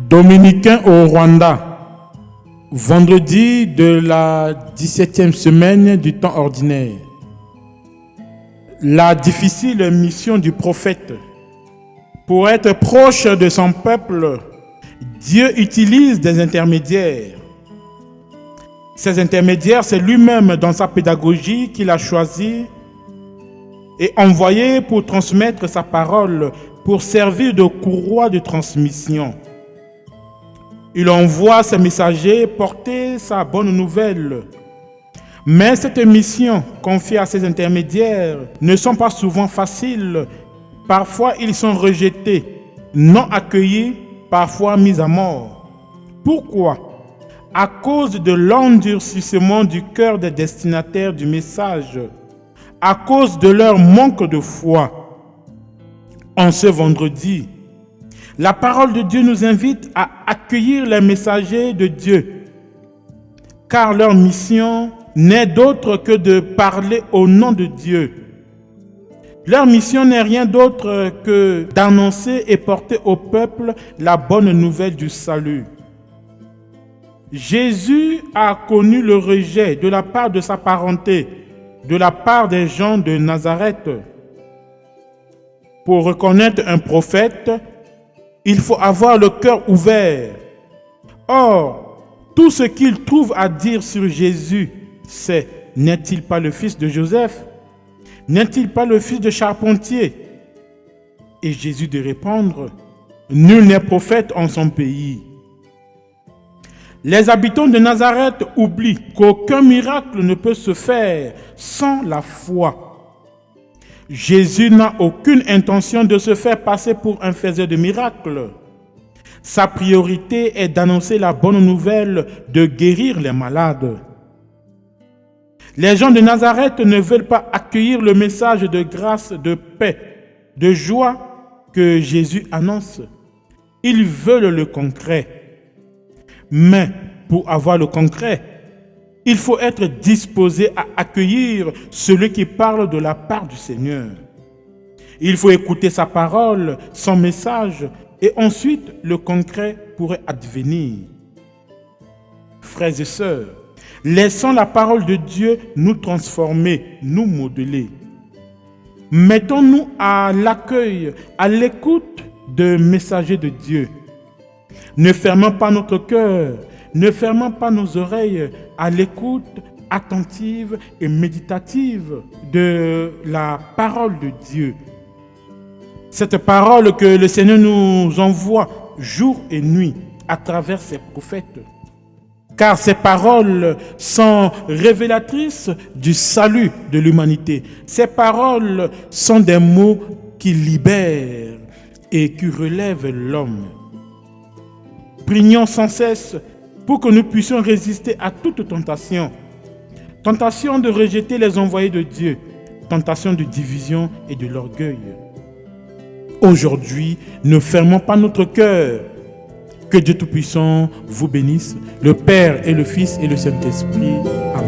Dominicains au Rwanda, vendredi de la 17e semaine du temps ordinaire. La difficile mission du prophète. Pour être proche de son peuple, Dieu utilise des intermédiaires. Ces intermédiaires, c'est lui-même dans sa pédagogie qu'il a choisi et envoyé pour transmettre sa parole, pour servir de courroie de transmission. Il envoie ses messagers porter sa bonne nouvelle. Mais cette mission confiée à ces intermédiaires ne sont pas souvent faciles. Parfois, ils sont rejetés, non accueillis, parfois mis à mort. Pourquoi ? À cause de l'endurcissement du cœur des destinataires du message, à cause de leur manque de foi. En ce vendredi, la parole de Dieu nous invite à accueillir les messagers de Dieu, car leur mission n'est d'autre que de parler au nom de Dieu. Leur mission n'est rien d'autre que d'annoncer et porter au peuple la bonne nouvelle du salut. Jésus a connu le rejet de la part de sa parenté, de la part des gens de Nazareth. Pour reconnaître un prophète, il faut avoir le cœur ouvert. Or, tout ce qu'il trouve à dire sur Jésus, c'est « N'est-il pas le fils de Joseph? N'est-il pas le fils de charpentier ?» Et Jésus de répondre « Nul n'est prophète en son pays. » Les habitants de Nazareth oublient qu'aucun miracle ne peut se faire sans la foi. Jésus n'a aucune intention de se faire passer pour un faiseur de miracles. Sa priorité est d'annoncer la bonne nouvelle, de guérir les malades. Les gens de Nazareth ne veulent pas accueillir le message de grâce, de paix, de joie que Jésus annonce. Ils veulent le concret. Mais pour avoir le concret, il faut être disposé à accueillir celui qui parle de la part du Seigneur. Il faut écouter sa parole, son message, et ensuite le concret pourrait advenir. Frères et sœurs, laissons la parole de Dieu nous transformer, nous modeler. Mettons-nous à l'accueil, à l'écoute de messagers de Dieu. Ne fermons pas notre cœur, ne fermons pas nos oreilles à l'écoute attentive et méditative de la parole de Dieu. Cette parole que le Seigneur nous envoie jour et nuit à travers ses prophètes. Car ces paroles sont révélatrices du salut de l'humanité. Ces paroles sont des mots qui libèrent et qui relèvent l'homme. Prions sans cesse pour que nous puissions résister à toute tentation. Tentation de rejeter les envoyés de Dieu, tentation de division et de l'orgueil. Aujourd'hui, ne fermons pas notre cœur. Que Dieu Tout-Puissant vous bénisse, le Père et le Fils et le Saint-Esprit. Amen.